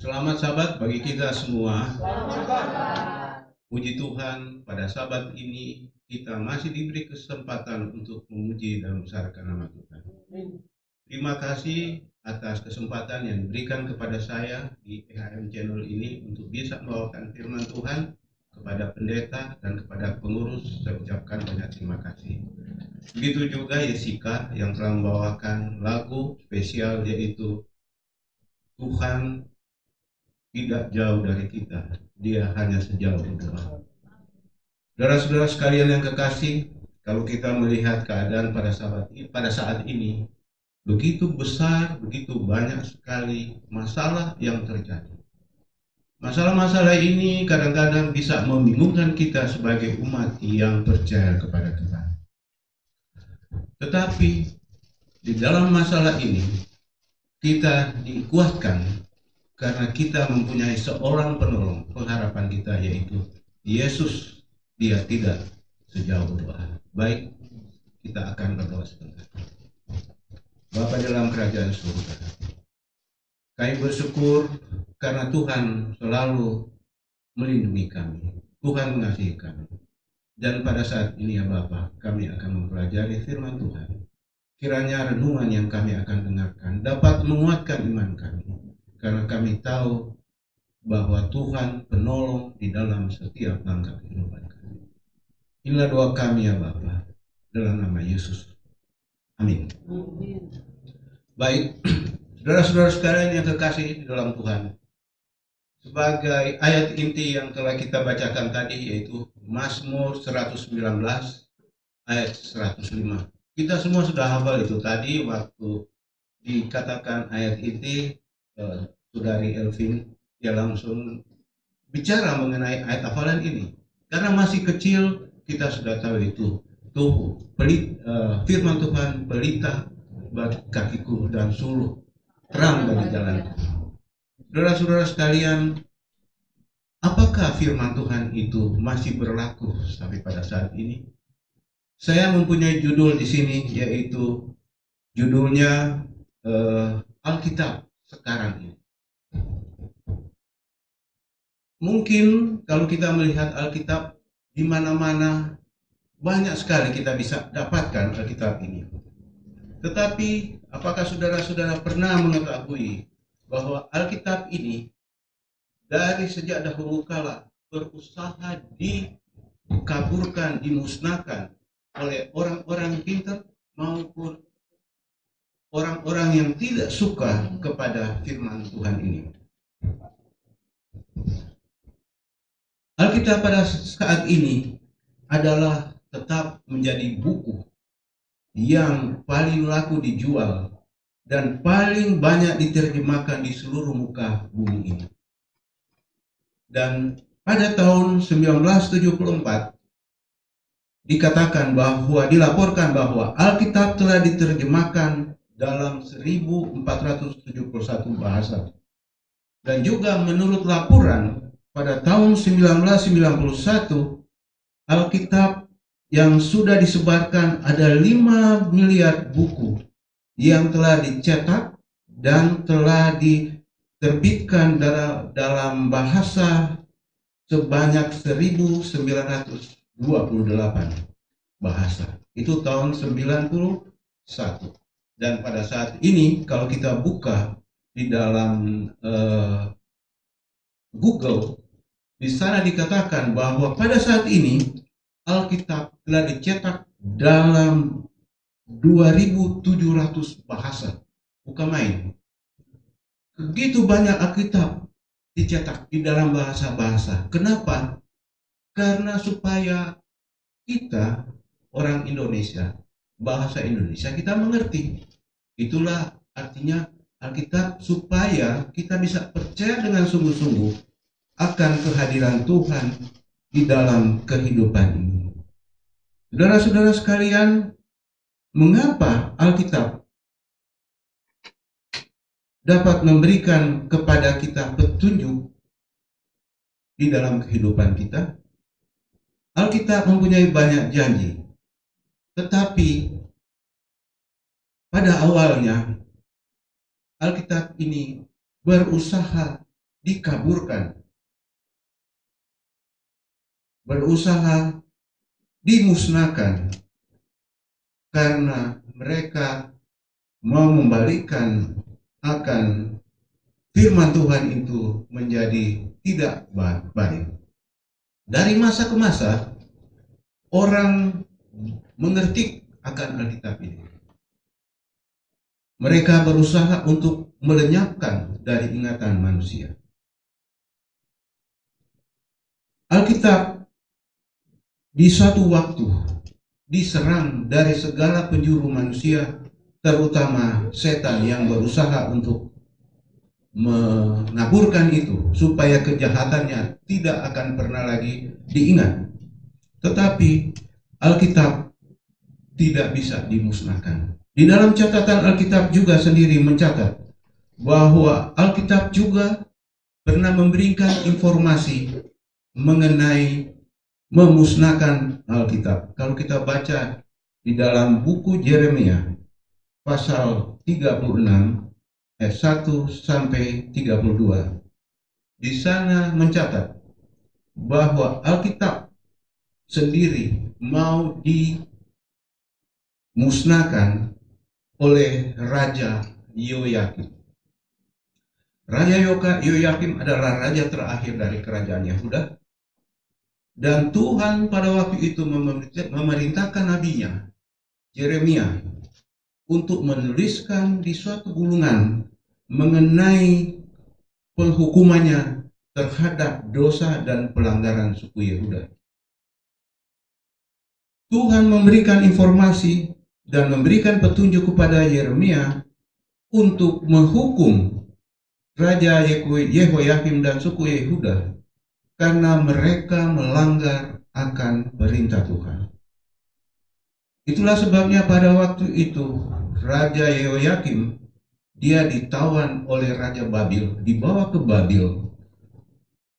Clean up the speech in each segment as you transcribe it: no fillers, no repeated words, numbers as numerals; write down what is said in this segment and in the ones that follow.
Selamat Sabat bagi kita semua. Puji Tuhan, pada Sabat ini kita masih diberi kesempatan untuk memuji dan membesarkan nama Tuhan. Terima kasih atas kesempatan yang diberikan kepada saya di EHM Channel ini untuk bisa membawakan firman Tuhan kepada pendeta dan kepada pengurus. Saya ucapkan banyak terima kasih. Begitu juga Jessica yang telah membawakan lagu spesial, yaitu Tuhan tidak jauh dari kita, Dia hanya sejauh doa. Saudara-saudara sekalian yang kekasih, kalau kita melihat keadaan pada saat ini, begitu besar, begitu banyak sekali masalah yang terjadi. Masalah-masalah ini kadang-kadang bisa membingungkan kita sebagai umat yang percaya kepada Tuhan. Tetapi di dalam masalah ini kita dikuatkan karena kita mempunyai seorang penolong. Pengharapan kita yaitu Yesus. Dia tidak sejauh doa. Baik, kita akan berdoa sebentar. Bapa dalam kerajaan surga, kami bersyukur karena Tuhan selalu melindungi kami. Tuhan mengasihi kami. Dan pada saat ini ya Bapa, kami akan mempelajari firman Tuhan. Kiranya renungan yang kami akan dengarkan dapat menguatkan iman kami. Karena kami tahu bahwa Tuhan penolong di dalam setiap langkah kehidupan kami. Inilah doa kami ya Bapa, dalam nama Yesus. Amin. Baik, saudara-saudara sekalian yang kekasih di dalam Tuhan, sebagai ayat inti yang telah kita bacakan tadi yaitu Mazmur 119 ayat 105. Kita semua sudah hafal itu tadi waktu dikatakan ayat inti. Saudari Elvin dia langsung bicara mengenai ayat hafalan ini. Karena masih kecil kita sudah tahu itu. Firman Tuhan pelita bagi kakiku dan suluh terang bagi jalanku. Saudara-saudara sekalian, apakah firman Tuhan itu masih berlaku sampai pada saat ini? Saya mempunyai judul di sini, yaitu judulnya Alkitab sekarang ini. Mungkin kalau kita melihat Alkitab di mana-mana, banyak sekali kita bisa dapatkan Alkitab ini. Tetapi apakah saudara-saudara pernah mengetahui bahwa Alkitab ini dari sejak dahulu kala berusaha dikaburkan, dimusnahkan oleh orang-orang pintar maupun orang-orang yang tidak suka kepada firman Tuhan ini. Alkitab pada saat ini adalah tetap menjadi buku yang paling laku dijual dan paling banyak diterjemahkan di seluruh muka bumi ini. Dan pada tahun 1974 dilaporkan bahwa Alkitab telah diterjemahkan dalam 1471 bahasa. Dan juga menurut laporan pada tahun 1991 Alkitab yang sudah disebarkan ada 5 miliar buku yang telah dicetak dan telah diterbitkan dalam bahasa sebanyak 1928 bahasa. Itu tahun 91. Dan pada saat ini kalau kita buka di dalam Google, di sana dikatakan bahwa pada saat ini Alkitab telah dicetak dalam 2.700 bahasa. Bukan main. Begitu banyak Alkitab dicetak di dalam bahasa-bahasa. Kenapa? Karena supaya kita orang Indonesia, bahasa Indonesia kita mengerti. Itulah artinya Alkitab, supaya kita bisa percaya dengan sungguh-sungguh akan kehadiran Tuhan di dalam kehidupan ini. Saudara-saudara sekalian, mengapa Alkitab dapat memberikan kepada kita petunjuk di dalam kehidupan kita? Alkitab mempunyai banyak janji, tetapi pada awalnya Alkitab ini berusaha dikaburkan, berusaha dimusnahkan karena mereka mau membalikkan akan firman Tuhan itu menjadi tidak baik. Dari masa ke masa, orang mengerti akan Alkitab ini. Mereka berusaha untuk melenyapkan dari ingatan manusia. Alkitab di suatu waktu diserang dari segala penjuru manusia, terutama setan yang berusaha untuk mengaburkan itu supaya kejahatannya tidak akan pernah lagi diingat. Tetapi Alkitab tidak bisa dimusnahkan. Di dalam catatan Alkitab juga sendiri mencatat bahwa Alkitab juga pernah memberikan informasi mengenai memusnahkan Alkitab. Kalau kita baca di dalam buku Yeremia pasal 36 ayat 1 sampai 32, di sana mencatat bahwa Alkitab sendiri mau dimusnahkan oleh Raja Yehoyakim. Raja Yehoyakim adalah raja terakhir dari kerajaan Yehuda, dan Tuhan pada waktu itu memerintahkan nabinya Yeremia untuk menuliskan di suatu gulungan mengenai penghukumannya terhadap dosa dan pelanggaran suku Yehuda. Tuhan memberikan informasi dan memberikan petunjuk kepada Yeremia untuk menghukum Raja Yehoyakim dan suku Yehuda karena mereka melanggar akan perintah Tuhan. Itulah sebabnya pada waktu itu Raja Yehoyakim dia ditawan oleh Raja Babil, dibawa ke Babil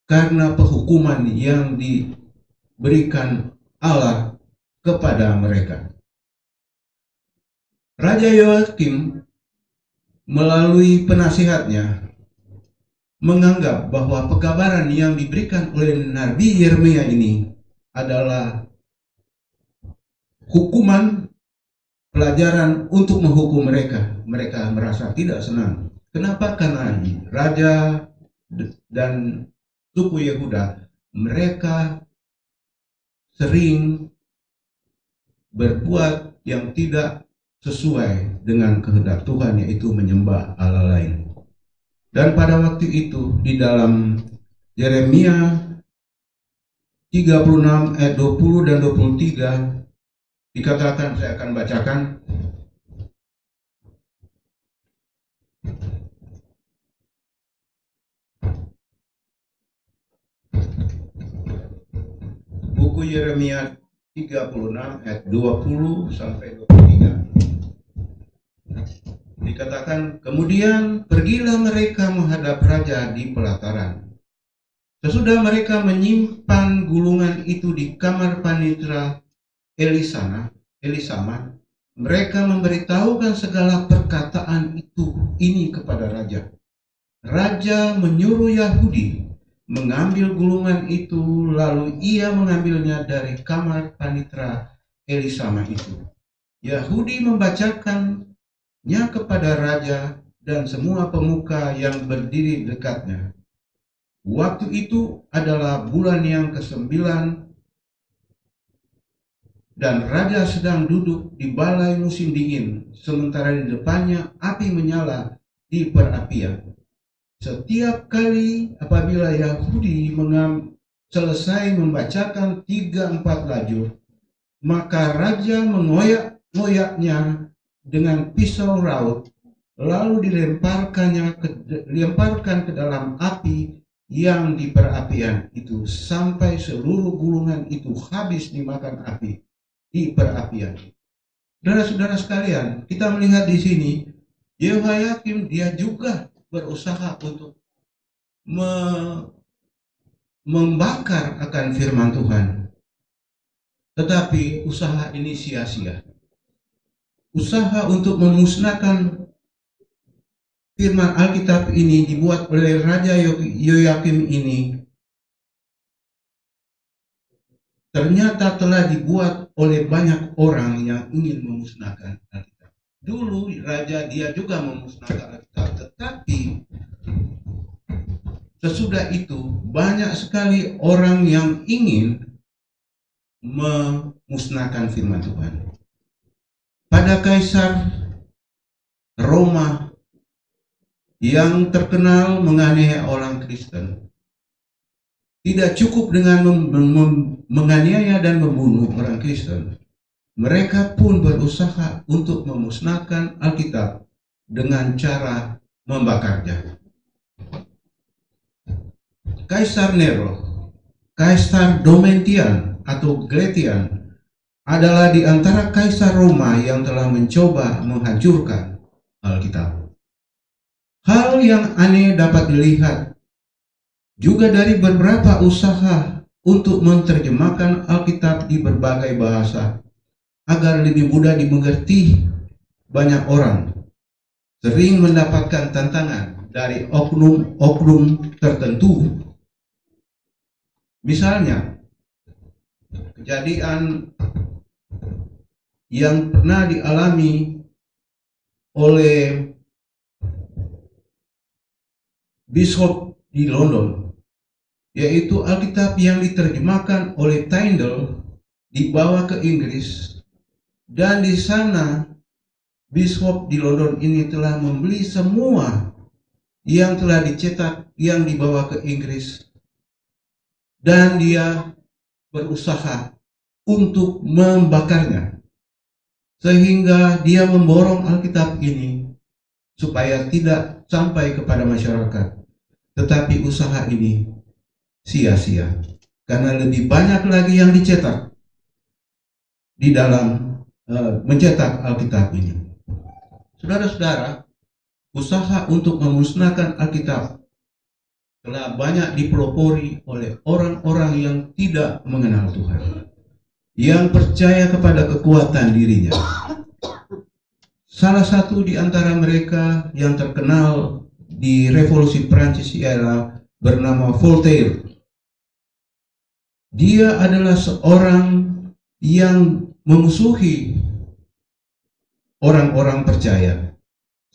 karena penghukuman yang diberikan Allah kepada mereka. Raja Yehoyakim melalui penasihatnya menganggap bahwa pekabaran yang diberikan oleh Nabi Yeremia ini adalah hukuman pelajaran untuk menghukum mereka. Mereka merasa tidak senang. Kenapa? Karena raja dan suku Yehuda mereka sering berbuat yang tidak sesuai dengan kehendak Tuhan, yaitu menyembah Allah lain. Dan pada waktu itu di dalam Yeremia 36 ayat 20 dan 23 dikatakan, saya akan bacakan. Buku Yeremia 36 ayat 20 sampai 23. Dikatakan, kemudian pergilah mereka menghadap raja di pelataran. Sesudah mereka menyimpan gulungan itu di kamar panitera Elisama, mereka memberitahukan segala perkataan ini kepada raja. Raja menyuruh Yahudi mengambil gulungan itu, lalu ia mengambilnya dari kamar panitera Elisama itu. Yahudi membacakannya kepada raja dan semua pemuka yang berdiri dekatnya. Waktu itu adalah bulan yang ke-9 dan raja sedang duduk di balai musim dingin, sementara di depannya api menyala di perapian. Setiap kali apabila Yahudi selesai membacakan 3-4 lajur, maka raja mengoyak-ngoyaknya dengan pisau raut, lalu dilemparkan ke dalam api yang di perapian itu, sampai seluruh gulungan itu habis dimakan api di perapian. Saudara-saudara sekalian, kita melihat di sini Yehoyakim dia juga berusaha untuk membakar akan firman Tuhan, tetapi usaha ini sia-sia. Usaha untuk memusnahkan firman Alkitab ini dibuat oleh Raja Yoyakim ini ternyata telah dibuat oleh banyak orang yang ingin memusnahkan Alkitab. Dulu raja dia juga memusnahkan Alkitab, tetapi sesudah itu banyak sekali orang yang ingin memusnahkan firman Tuhan. Pada Kaisar Roma yang terkenal menganiaya orang Kristen, tidak cukup dengan menganiaya dan membunuh orang Kristen. Mereka pun berusaha untuk memusnahkan Alkitab dengan cara membakarnya. Kaisar Nero, Kaisar Domitian atau Gratian adalah di antara kaisar Roma yang telah mencoba menghancurkan Alkitab. Hal yang aneh dapat dilihat juga dari beberapa usaha untuk menerjemahkan Alkitab di berbagai bahasa agar lebih mudah dimengerti banyak orang, sering mendapatkan tantangan dari oknum-oknum tertentu. Misalnya, kejadian yang pernah dialami oleh Bishop di London, yaitu Alkitab yang diterjemahkan oleh Tyndale dibawa ke Inggris, dan di sana Bishop di London ini telah membeli semua yang telah dicetak yang dibawa ke Inggris, dan dia berusaha untuk membakarnya, sehingga dia memborong Alkitab ini supaya tidak sampai kepada masyarakat. Tetapi usaha ini sia-sia, karena lebih banyak lagi yang dicetak di dalam mencetak Alkitab ini. Saudara-saudara, usaha untuk memusnahkan Alkitab telah banyak dipelopori oleh orang-orang yang tidak mengenal Tuhan, yang percaya kepada kekuatan dirinya. Salah satu di antara mereka yang terkenal di Revolusi Prancis ialah bernama Voltaire. Dia adalah seorang yang memusuhi orang-orang percaya,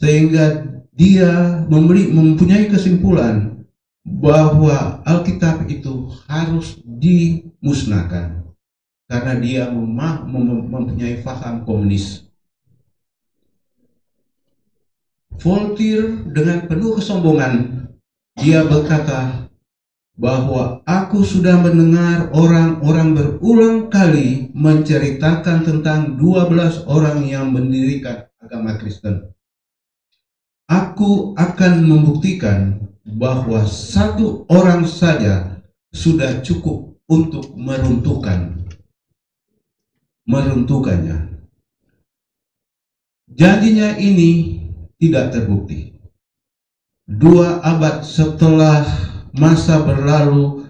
sehingga dia mempunyai kesimpulan bahwa Alkitab itu harus dimusnahkan karena dia mempunyai paham komunis. Voltaire dengan penuh kesombongan, dia berkata bahwa aku sudah mendengar orang-orang berulang kali menceritakan tentang 12 orang yang mendirikan agama Kristen. Aku akan membuktikan bahwa satu orang saja sudah cukup untuk meruntuhkannya. Janjinya ini tidak terbukti. 2 abad setelah masa berlalu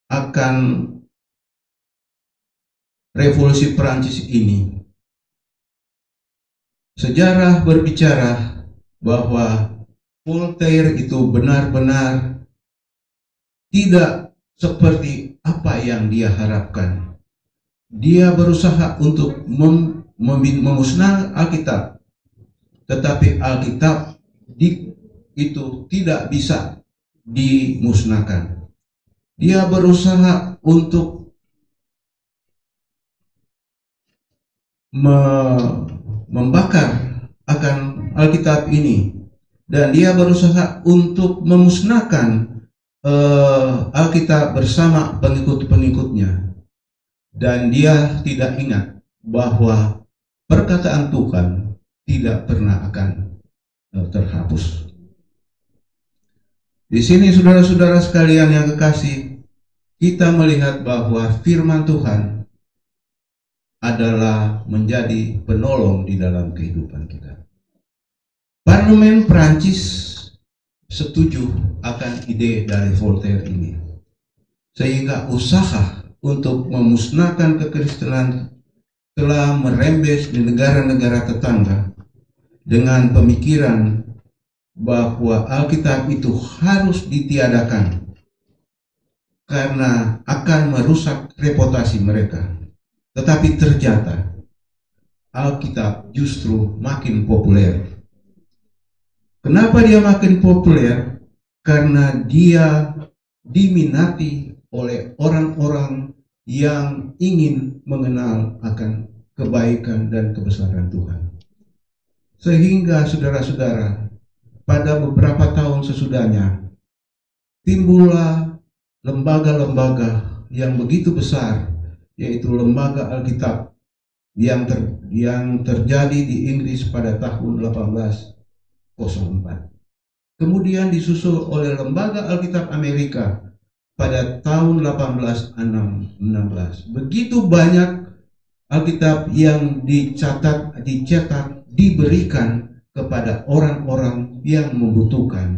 akan Revolusi Prancis ini, sejarah berbicara bahwa Voltaire itu benar-benar tidak seperti apa yang dia harapkan. Dia berusaha untuk memusnahkan Alkitab, tetapi Alkitab itu tidak bisa dimusnahkan. Dia berusaha untuk membakar akan Alkitab ini, dan dia berusaha untuk memusnahkan Alkitab bersama pengikut-pengikutnya, dan dia tidak ingat bahwa perkataan Tuhan tidak pernah akan terhapus. Di sini saudara-saudara sekalian yang kekasih, kita melihat bahwa firman Tuhan adalah menjadi penolong di dalam kehidupan kita. Parlemen Prancis setuju akan ide dari Voltaire ini, sehingga usaha untuk memusnahkan kekristenan telah merembes di negara-negara tetangga dengan pemikiran bahwa Alkitab itu harus ditiadakan karena akan merusak reputasi mereka. Tetapi ternyata Alkitab justru makin populer. Kenapa dia makin populer? Karena dia diminati oleh orang-orang yang ingin mengenal akan kebaikan dan kebesaran Tuhan. Sehingga saudara-saudara, pada beberapa tahun sesudahnya, timbullah lembaga-lembaga yang begitu besar, yaitu lembaga Alkitab yang terjadi di Inggris pada tahun 1804. Kemudian disusul oleh lembaga Alkitab Amerika pada tahun 1816. Begitu banyak Alkitab yang dicetak, diberikan kepada orang-orang yang membutuhkan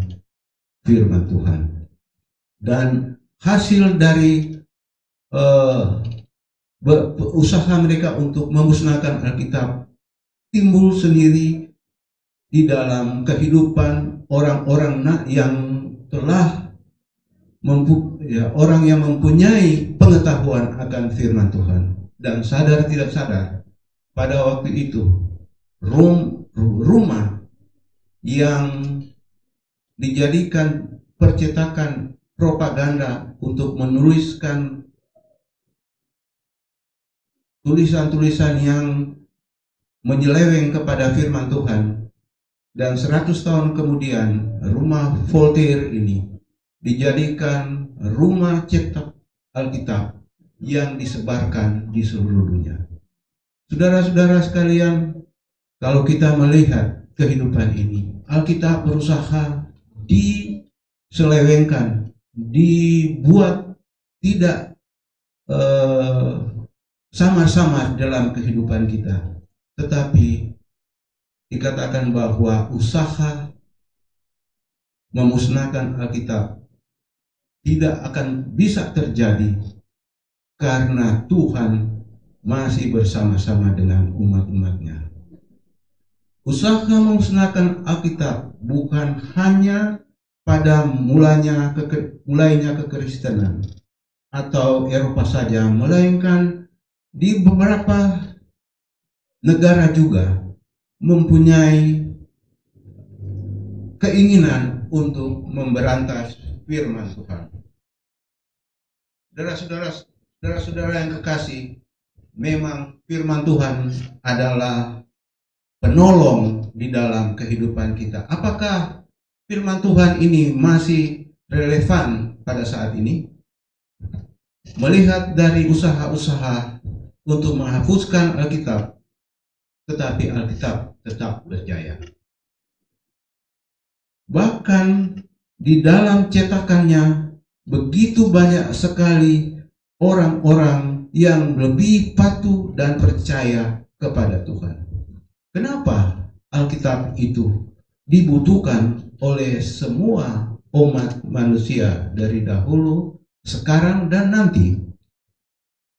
firman Tuhan. Dan hasil dari usaha mereka untuk memusnahkan Alkitab timbul sendiri di dalam kehidupan orang-orang yang telah orang yang mempunyai pengetahuan akan firman Tuhan. Dan sadar tidak sadar, pada waktu itu rumah yang dijadikan percetakan propaganda untuk menuliskan tulisan-tulisan yang menyeleweng kepada firman Tuhan, dan 100 tahun kemudian rumah Voltaire ini dijadikan rumah cetak Alkitab yang disebarkan di seluruh dunia. Saudara-saudara sekalian, kalau kita melihat kehidupan ini, Alkitab berusaha diselewengkan, dibuat tidak sama-sama dalam kehidupan kita. Tetapi dikatakan bahwa usaha memusnahkan Alkitab tidak akan bisa terjadi karena Tuhan masih bersama-sama dengan umat-umatnya. Usaha memusnahkan Alkitab bukan hanya pada mulainya kekristenan atau Eropa saja, melainkan di beberapa negara juga mempunyai keinginan untuk memberantas firman Tuhan. Saudara-saudara yang kekasih, memang firman Tuhan adalah penolong di dalam kehidupan kita. Apakah firman Tuhan ini masih relevan pada saat ini? Melihat dari usaha-usaha untuk menghapuskan Alkitab, tetapi Alkitab tetap berjaya. Bahkan di dalam cetakannya begitu banyak sekali orang-orang yang lebih patuh dan percaya kepada Tuhan. Kenapa Alkitab itu dibutuhkan oleh semua umat manusia dari dahulu, sekarang, dan nanti?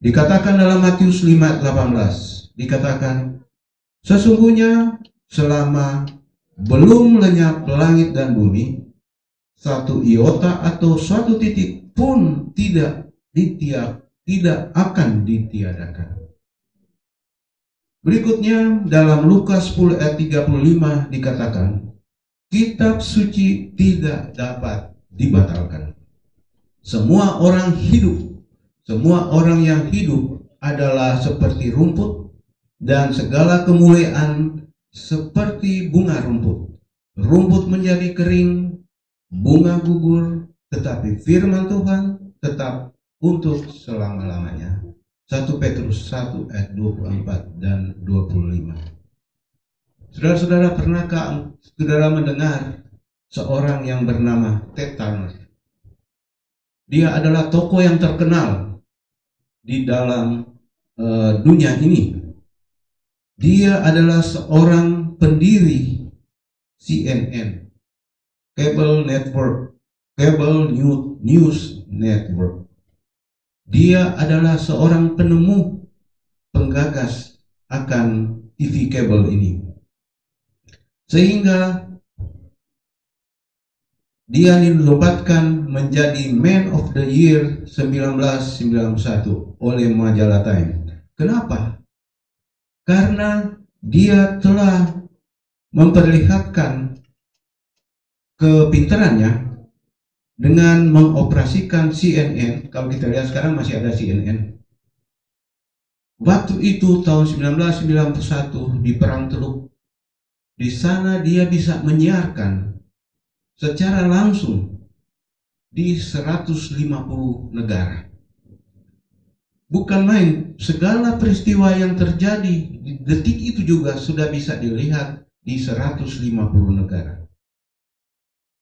Dikatakan dalam Matius 5:18, dikatakan, sesungguhnya selama belum lenyap langit dan bumi, satu iota atau suatu titik pun tidak akan ditiadakan. Berikutnya dalam Lukas 10 ayat 35 dikatakan, kitab suci tidak dapat dibatalkan. Semua orang yang hidup adalah seperti rumput, dan segala kemuliaan seperti bunga rumput. Rumput menjadi kering, bunga gugur, tetapi firman Tuhan tetap untuk selama-lamanya. 1 Petrus 1 ayat 24 dan 25. Saudara-saudara, pernahkah saudara mendengar seorang yang bernama Ted Turner? Dia adalah tokoh yang terkenal di dalam dunia ini. Dia adalah seorang pendiri CNN, Cable News Network. Dia adalah seorang penemu, penggagas akan TV kabel ini. Sehingga dia dinobatkan menjadi Man of the Year 1991 oleh majalah Time. Kenapa? Karena dia telah memperlihatkan kepintarannya dengan mengoperasikan CNN. Kalau kita lihat sekarang masih ada CNN. Waktu itu tahun 1991 di Perang Teluk, di sana dia bisa menyiarkan secara langsung di 150 negara. Bukan main, segala peristiwa yang terjadi di detik itu juga sudah bisa dilihat di 150 negara.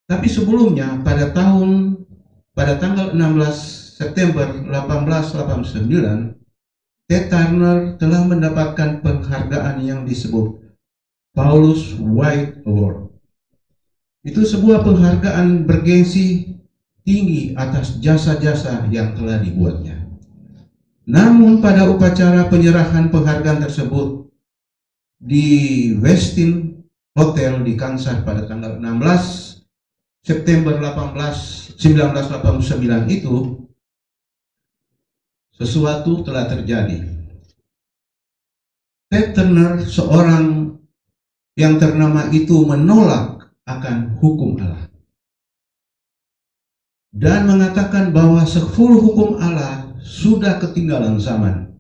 Tapi sebelumnya pada tanggal 16 September 1889, Ted Turner telah mendapatkan penghargaan yang disebut Paulus White Award. Itu sebuah penghargaan bergengsi tinggi atas jasa-jasa yang telah dibuatnya. Namun pada upacara penyerahan penghargaan tersebut di Westin Hotel di Kansas pada tanggal 16 September 1989 itu, sesuatu telah terjadi. Ted Turner, seorang yang ternama itu, menolak akan hukum Allah dan mengatakan bahwa seluruh hukum Allah sudah ketinggalan zaman,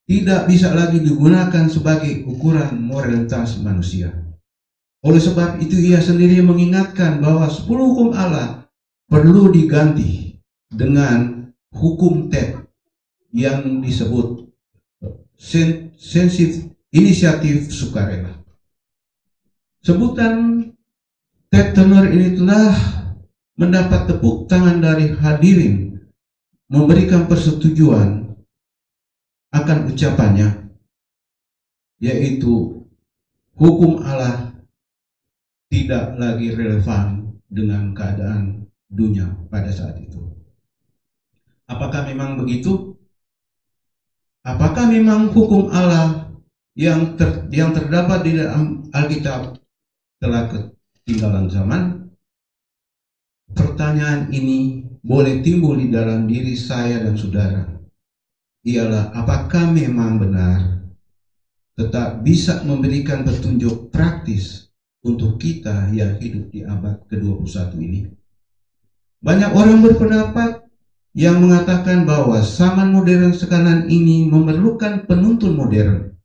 tidak bisa lagi digunakan sebagai ukuran moralitas manusia. Oleh sebab itu ia sendiri mengingatkan bahwa 10 hukum Allah perlu diganti dengan hukum Ted yang disebut inisiatif sukarela. Sebutan Ted Turner ini telah mendapat tepuk tangan dari hadirin memberikan persetujuan akan ucapannya, yaitu hukum Allah tidak lagi relevan dengan keadaan dunia pada saat itu. Apakah memang begitu? Apakah memang hukum Allah yang terdapat di dalam Alkitab telah ketinggalan zaman? Pertanyaan ini boleh timbul di dalam diri saya dan saudara. Ialah, apakah memang benar tetap bisa memberikan petunjuk praktis untuk kita yang hidup di abad ke-21 ini? Banyak orang berpendapat yang mengatakan bahwa zaman modern sekarang ini memerlukan penuntun modern.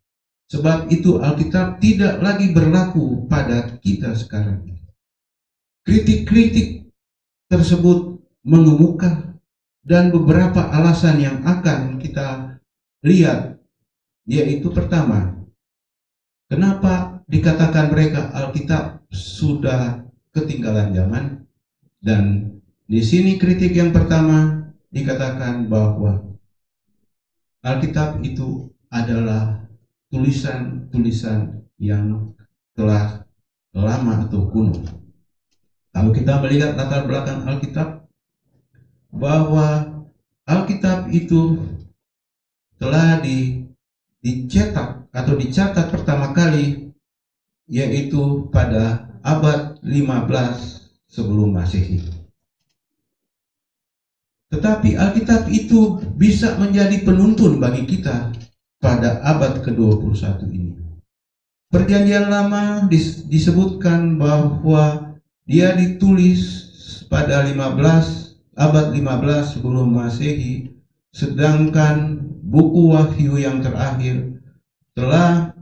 Sebab itu Alkitab tidak lagi berlaku pada kita sekarang. Kritik-kritik tersebut mengemuka, dan beberapa alasan yang akan kita lihat, yaitu pertama, kenapa dikatakan mereka Alkitab sudah ketinggalan zaman? Dan di sini kritik yang pertama dikatakan bahwa Alkitab itu adalah tulisan-tulisan yang telah lama atau kuno. Kalau kita melihat latar belakang Alkitab, bahwa Alkitab itu telah dicetak atau dicatat pertama kali yaitu pada abad 15 sebelum Masehi. Tetapi Alkitab itu bisa menjadi penuntun bagi kita pada abad ke-21 ini. Perjanjian Lama disebutkan bahwa dia ditulis pada abad 15 sebelum Masehi, sedangkan buku Wahyu yang terakhir telah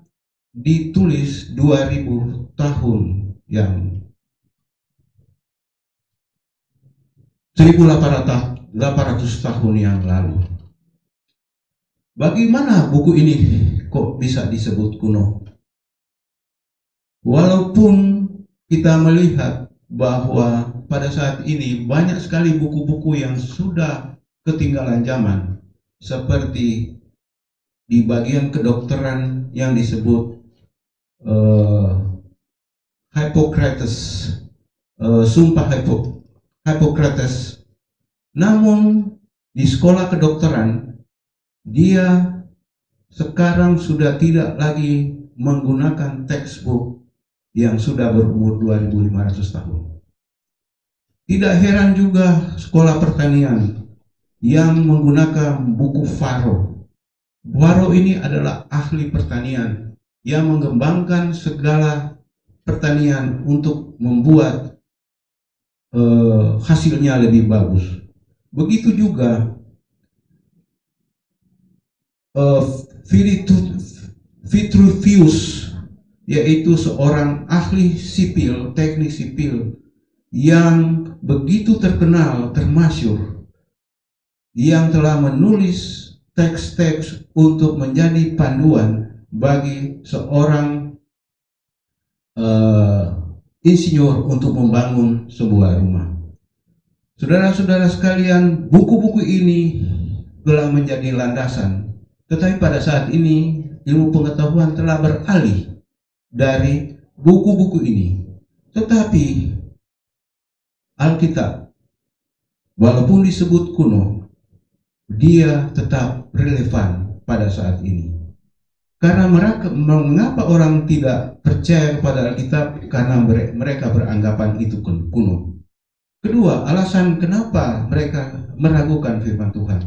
ditulis 2000 tahun yang 1800 tahun yang lalu. Bagaimana buku ini kok bisa disebut kuno? Walaupun kita melihat bahwa pada saat ini banyak sekali buku-buku yang sudah ketinggalan zaman, seperti di bagian kedokteran yang disebut Hippocrates, sumpah Hippocrates. Namun di sekolah kedokteran dia sekarang sudah tidak lagi menggunakan textbook yang sudah berumur 2500 tahun. Tidak heran juga sekolah pertanian yang menggunakan buku Faro. Faro ini adalah ahli pertanian yang mengembangkan segala pertanian untuk membuat hasilnya lebih bagus. Begitu juga Vitruvius, yaitu seorang ahli sipil, teknik sipil yang begitu terkenal, termasyhur, yang telah menulis teks-teks untuk menjadi panduan bagi seorang insinyur untuk membangun sebuah rumah. Saudara-saudara sekalian, buku-buku ini telah menjadi landasan, tetapi pada saat ini ilmu pengetahuan telah beralih dari buku-buku ini. Tetapi Alkitab, walaupun disebut kuno, dia tetap relevan pada saat ini. Karena mengapa orang tidak percaya kepada Alkitab? Karena mereka beranggapan itu kuno. Kedua, alasan kenapa mereka meragukan firman Tuhan.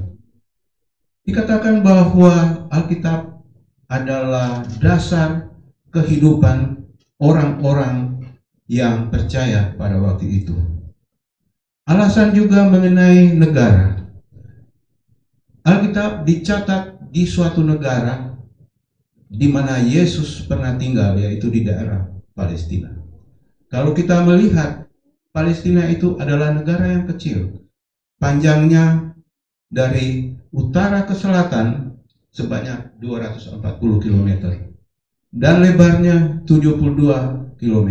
Dikatakan bahwa Alkitab adalah dasar kehidupan orang-orang yang percaya pada waktu itu. Alasan juga mengenai negara. Alkitab dicatat di suatu negara di mana Yesus pernah tinggal, yaitu di daerah Palestina. Kalau kita melihat, Palestina itu adalah negara yang kecil. Panjangnya dari utara ke selatan sebanyak 240 km dan lebarnya 72 km.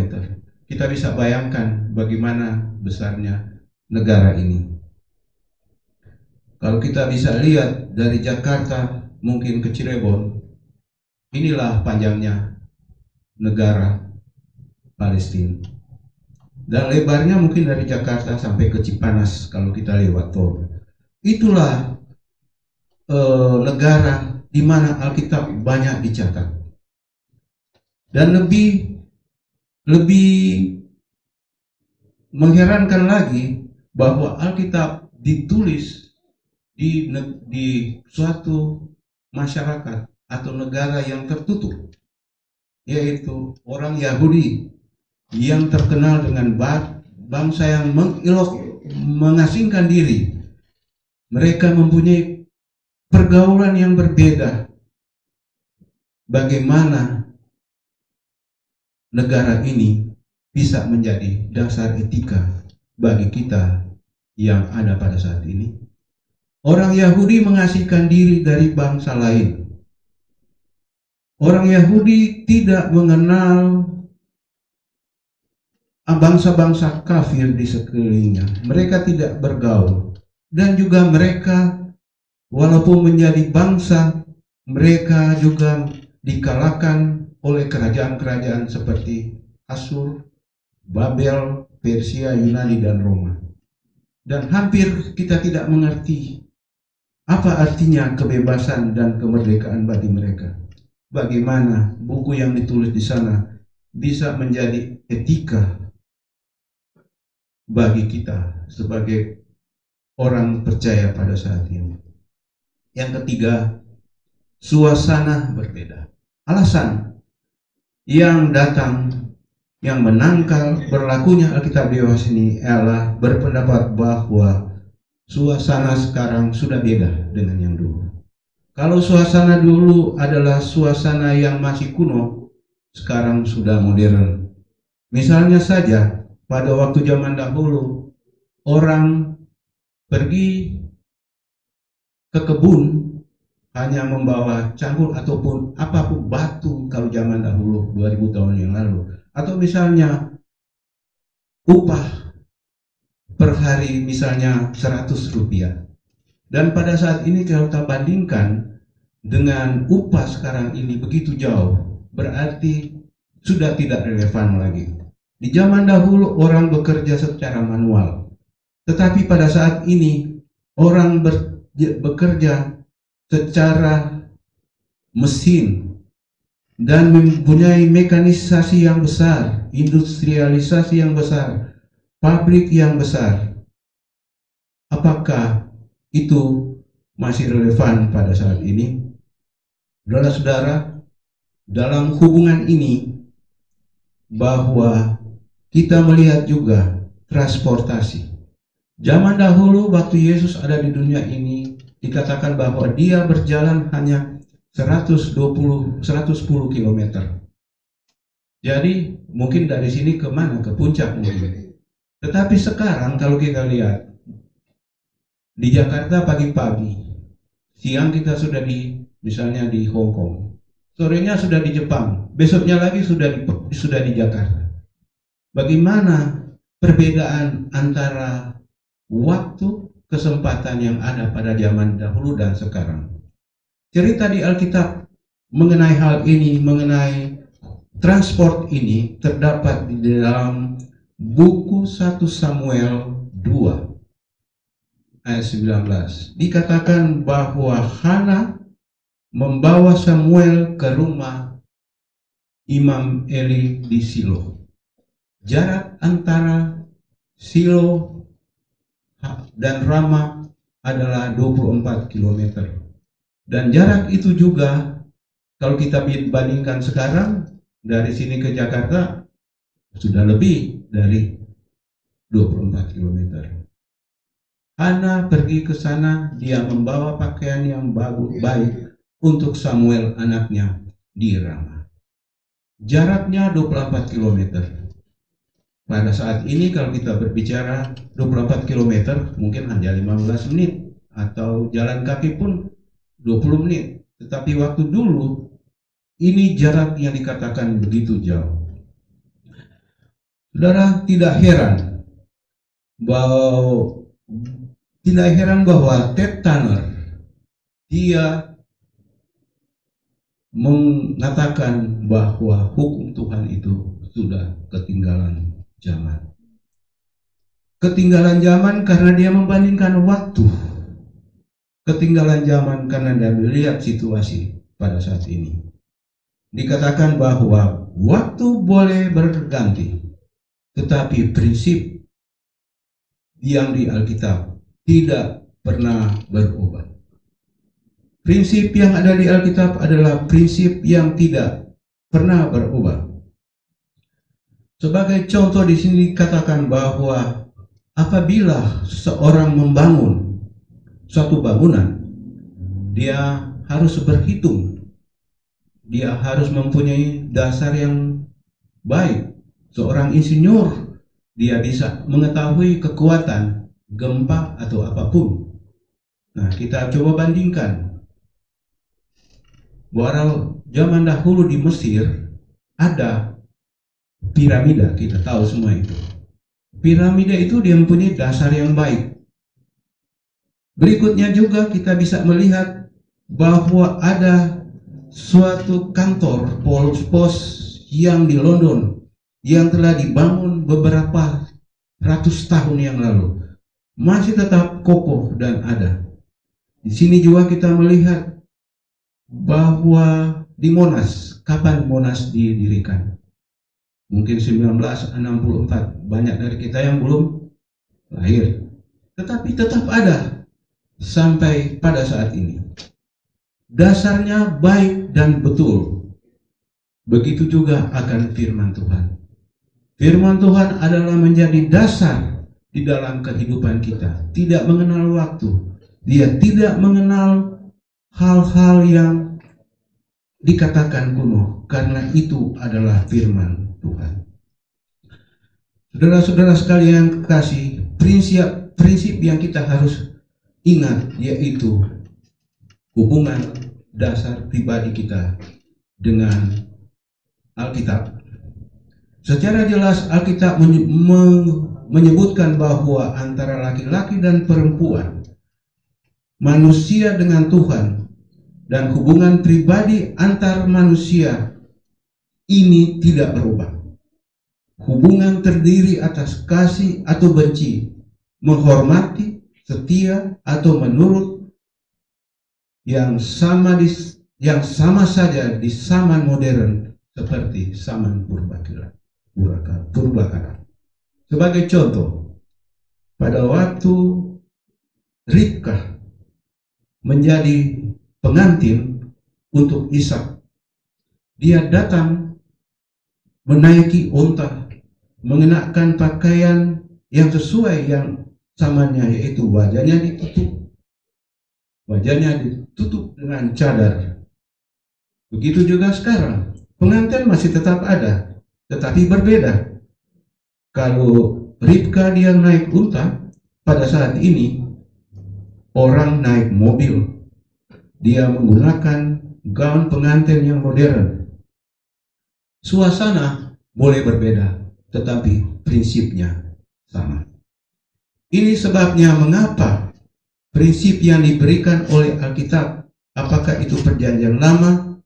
Kita bisa bayangkan bagaimana besarnya negara ini. Kalau kita bisa lihat dari Jakarta mungkin ke Cirebon, inilah panjangnya negara Palestina. Dan lebarnya mungkin dari Jakarta sampai ke Cipanas kalau kita lewat tol. Itulah negara di mana Alkitab banyak dicatat. Dan lebih mengherankan lagi bahwa Alkitab ditulis di suatu masyarakat atau negara yang tertutup, yaitu orang Yahudi yang terkenal dengan bangsa yang mengasingkan diri. Mereka mempunyai pergaulan yang berbeda. Bagaimana negara ini bisa menjadi dasar etika bagi kita yang ada pada saat ini? Orang Yahudi mengasingkan diri dari bangsa lain. Orang Yahudi tidak mengenal bangsa-bangsa kafir di sekelilingnya. Mereka tidak bergaul. Dan juga mereka, walaupun menjadi bangsa, mereka juga dikalahkan oleh kerajaan-kerajaan seperti Asyur, Babel, Persia, Yunani, dan Roma. Dan hampir kita tidak mengerti apa artinya kebebasan dan kemerdekaan bagi mereka. Bagaimana buku yang ditulis di sana bisa menjadi etika bagi kita sebagai orang percaya pada saat ini. Yang ketiga, suasana berbeda. Alasan yang menangkal berlakunya Alkitab di bawah sini adalah berpendapat bahwa suasana sekarang sudah beda dengan yang dulu. Kalau suasana dulu adalah suasana yang masih kuno, sekarang sudah modern. Misalnya saja, pada waktu zaman dahulu, orang pergi ke kebun hanya membawa cangkul ataupun apapun batu kalau zaman dahulu 2000 tahun yang lalu. Atau misalnya upah per hari misalnya 100 rupiah. Dan pada saat ini kalau kita bandingkan dengan upah sekarang ini begitu jauh, berarti sudah tidak relevan lagi. Di zaman dahulu orang bekerja secara manual, tetapi pada saat ini orang bekerja secara mesin dan mempunyai mekanisasi yang besar, industrialisasi yang besar. pabrik yang besar. Apakah itu masih relevan pada saat ini? Saudara-saudara, dalam hubungan ini bahwa kita melihat juga transportasi. Zaman dahulu waktu Yesus ada di dunia ini, dikatakan bahwa dia berjalan hanya 110 km. Jadi mungkin dari sini ke mana? Ke puncak mungkin. Tetapi sekarang kalau kita lihat di Jakarta pagi-pagi, siang kita sudah misalnya di Hong Kong, sorenya sudah di Jepang, besoknya lagi sudah di Jakarta. Bagaimana perbedaan antara waktu, kesempatan yang ada pada zaman dahulu dan sekarang? Cerita di Alkitab mengenai hal ini, mengenai transport ini, terdapat di dalam buku 1 Samuel 2 ayat 19. Dikatakan bahwa Hana membawa Samuel ke rumah Imam Eli di Silo. Jarak antara Silo dan Rama adalah 24 km. Dan jarak itu juga kalau kita bandingkan sekarang dari sini ke Jakarta sudah lebih dari 24 km. Hana pergi ke sana, dia membawa pakaian yang baik untuk Samuel anaknya di Rama. Jaraknya 24 km. Pada saat ini kalau kita berbicara 24 km mungkin hanya 15 menit atau jalan kaki pun 20 menit. Tetapi waktu dulu ini jarak yang dikatakan begitu jauh. Saudara, tidak heran bahwa Ted Turner dia mengatakan bahwa hukum Tuhan itu sudah ketinggalan zaman. Ketinggalan zaman karena dia membandingkan waktu. Ketinggalan zaman karena dia melihat situasi pada saat ini. Dikatakan bahwa waktu boleh berganti, tetapi prinsip yang di Alkitab tidak pernah berubah. Prinsip yang ada di Alkitab adalah prinsip yang tidak pernah berubah. Sebagai contoh di sini dikatakan bahwa apabila seorang membangun suatu bangunan, dia harus berhitung. Dia harus mempunyai dasar yang baik. Seorang insinyur, dia bisa mengetahui kekuatan gempa atau apapun. Nah, kita coba bandingkan. Bahwa zaman dahulu di Mesir ada piramida, kita tahu semua itu. Piramida itu dia mempunyai dasar yang baik. Berikutnya juga kita bisa melihat bahwa ada suatu kantor pos yang di London yang telah dibangun beberapa ratus tahun yang lalu, masih tetap kokoh dan ada. Di sini juga kita melihat bahwa di Monas, kapan Monas didirikan? Mungkin 1964, banyak dari kita yang belum lahir. Tetapi tetap ada sampai pada saat ini. Dasarnya baik dan betul. Begitu juga akan firman Tuhan. Firman Tuhan adalah menjadi dasar di dalam kehidupan kita. Tidak mengenal waktu. Dia tidak mengenal hal-hal yang dikatakan kuno, karena itu adalah firman Tuhan. Saudara-saudara sekalian kekasih, prinsip yang kita harus ingat yaitu hubungan dasar pribadi kita dengan Alkitab. Secara jelas Alkitab menyebutkan bahwa antara laki-laki dan perempuan, manusia dengan Tuhan, dan hubungan pribadi antar manusia ini tidak berubah. Hubungan terdiri atas kasih atau benci, menghormati, setia atau menurut, yang sama saja di zaman modern seperti zaman purbakala. Sebagai contoh, pada waktu Ribkah menjadi pengantin untuk Ishak, dia datang menaiki unta, mengenakan pakaian yang sesuai yang samanya, yaitu wajahnya ditutup dengan cadar. Begitu juga sekarang, pengantin masih tetap ada, tetapi berbeda. Kalau Ribkah dia naik unta, pada saat ini orang naik mobil. Dia menggunakan gaun pengantin yang modern. Suasana boleh berbeda, tetapi prinsipnya sama. Ini sebabnya mengapa prinsip yang diberikan oleh Alkitab, apakah itu Perjanjian Lama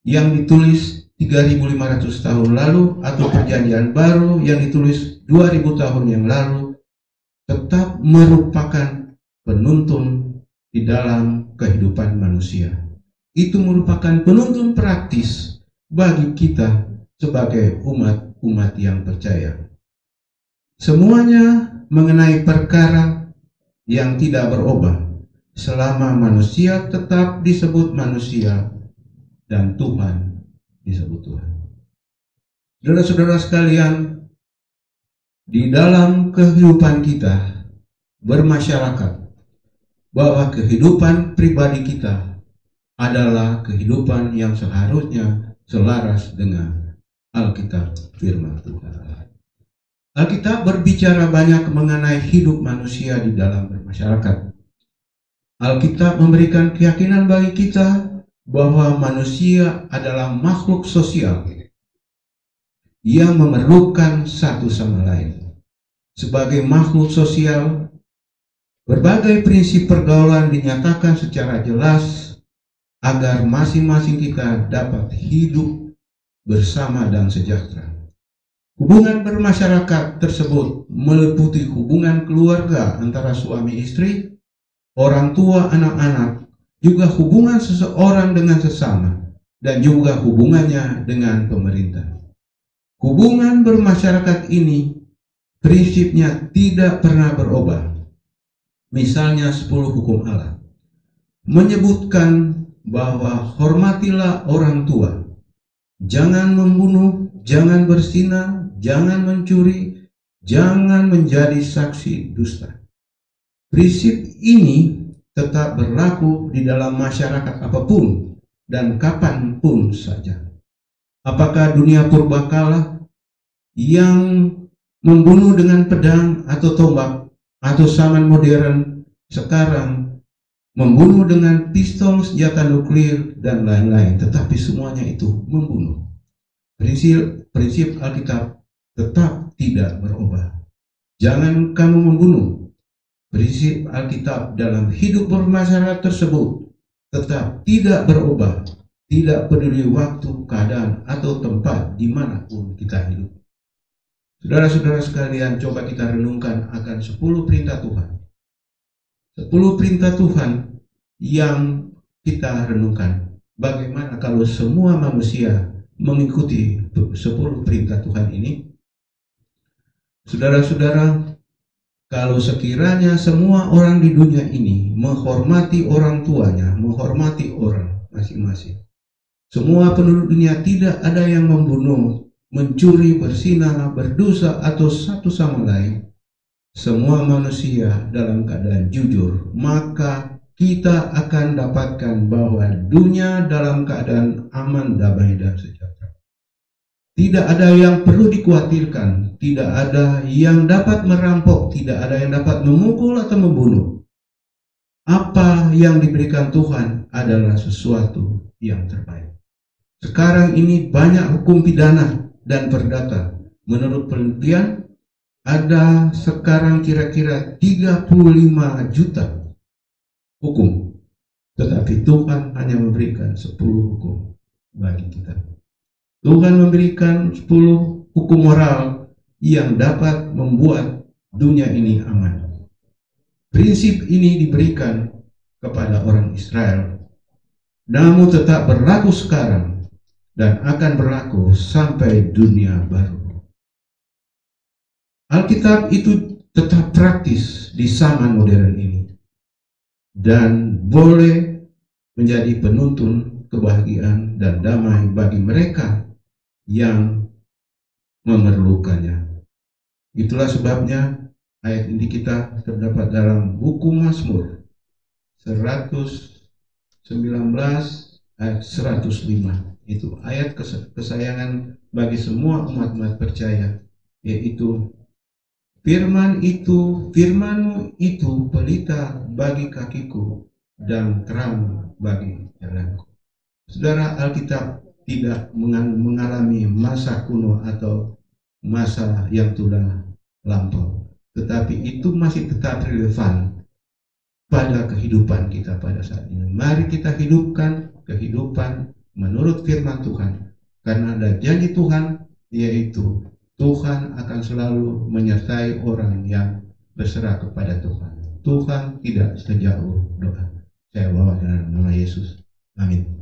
yang ditulis 3.500 tahun lalu atau Perjanjian Baru yang ditulis 2.000 tahun yang lalu, tetap merupakan penuntun di dalam kehidupan manusia. Itu merupakan penuntun praktis bagi kita sebagai umat yang percaya. Semuanya mengenai perkara yang tidak berubah selama manusia tetap disebut manusia dan Tuhan disebut Tuhan. Saudara-saudara sekalian, di dalam kehidupan kita bermasyarakat, bahwa kehidupan pribadi kita adalah kehidupan yang seharusnya selaras dengan Alkitab, firman Tuhan. Alkitab berbicara banyak mengenai hidup manusia di dalam bermasyarakat. Alkitab memberikan keyakinan bagi kita bahwa manusia adalah makhluk sosial yang memerlukan satu sama lain. Sebagai makhluk sosial, berbagai prinsip pergaulan dinyatakan secara jelas agar masing-masing kita dapat hidup bersama dan sejahtera. Hubungan bermasyarakat tersebut meliputi hubungan keluarga antara suami istri, orang tua, anak-anak, juga hubungan seseorang dengan sesama, dan juga hubungannya dengan pemerintah. Hubungan bermasyarakat ini prinsipnya tidak pernah berubah. Misalnya 10 hukum Allah menyebutkan bahwa hormatilah orang tua, jangan membunuh, jangan berzina, jangan mencuri, jangan menjadi saksi dusta. Prinsip ini tetap berlaku di dalam masyarakat apapun dan kapanpun saja. Apakah dunia purbakala yang membunuh dengan pedang atau tombak, atau zaman modern sekarang membunuh dengan pistol, senjata nuklir, dan lain-lain, tetapi semuanya itu membunuh. Prinsip Alkitab tetap tidak berubah. Jangan kamu membunuh. Prinsip Alkitab dalam hidup bermasyarakat tersebut tetap tidak berubah, tidak peduli waktu, keadaan, atau tempat dimanapun kita hidup. Saudara-saudara sekalian, coba kita renungkan akan 10 perintah Tuhan. 10 perintah Tuhan yang kita renungkan. Bagaimana kalau semua manusia mengikuti 10 perintah Tuhan ini? Saudara-saudara, kalau sekiranya semua orang di dunia ini menghormati orang tuanya, menghormati orang masing-masing, semua penduduk dunia tidak ada yang membunuh, mencuri, berzina, berdosa, atau satu sama lain, semua manusia dalam keadaan jujur, maka kita akan dapatkan bahwa dunia dalam keadaan aman, damai, dan sejahtera. Tidak ada yang perlu dikhawatirkan, tidak ada yang dapat merampok, tidak ada yang dapat memukul atau membunuh. Apa yang diberikan Tuhan adalah sesuatu yang terbaik. Sekarang ini banyak hukum pidana dan perdata. Menurut penelitian, ada sekarang kira-kira 35 juta hukum. Tetapi Tuhan hanya memberikan 10 hukum bagi kita. Tuhan memberikan 10 hukum moral yang dapat membuat dunia ini aman. Prinsip ini diberikan kepada orang Israel, namun tetap berlaku sekarang dan akan berlaku sampai dunia baru. Alkitab itu tetap praktis di zaman modern ini dan boleh menjadi penuntun kebahagiaan dan damai bagi mereka yang memerlukannya. Itulah sebabnya ayat ini kita terdapat dalam buku Mazmur 119 ayat 105. Itu ayat kesayangan bagi semua umat-umat percaya, yaitu firman-Mu itu pelita bagi kakiku dan terang bagi jalanku. Saudara, Alkitab tidak mengalami masa kuno atau masa yang sudah lampau, tetapi itu masih tetap relevan pada kehidupan kita pada saat ini. Mari kita hidupkan kehidupan menurut firman Tuhan, karena ada janji Tuhan, yaitu Tuhan akan selalu menyertai orang yang berserah kepada Tuhan. Tuhan tidak sejauh doa. Saya bawa dalam nama Yesus. Amin.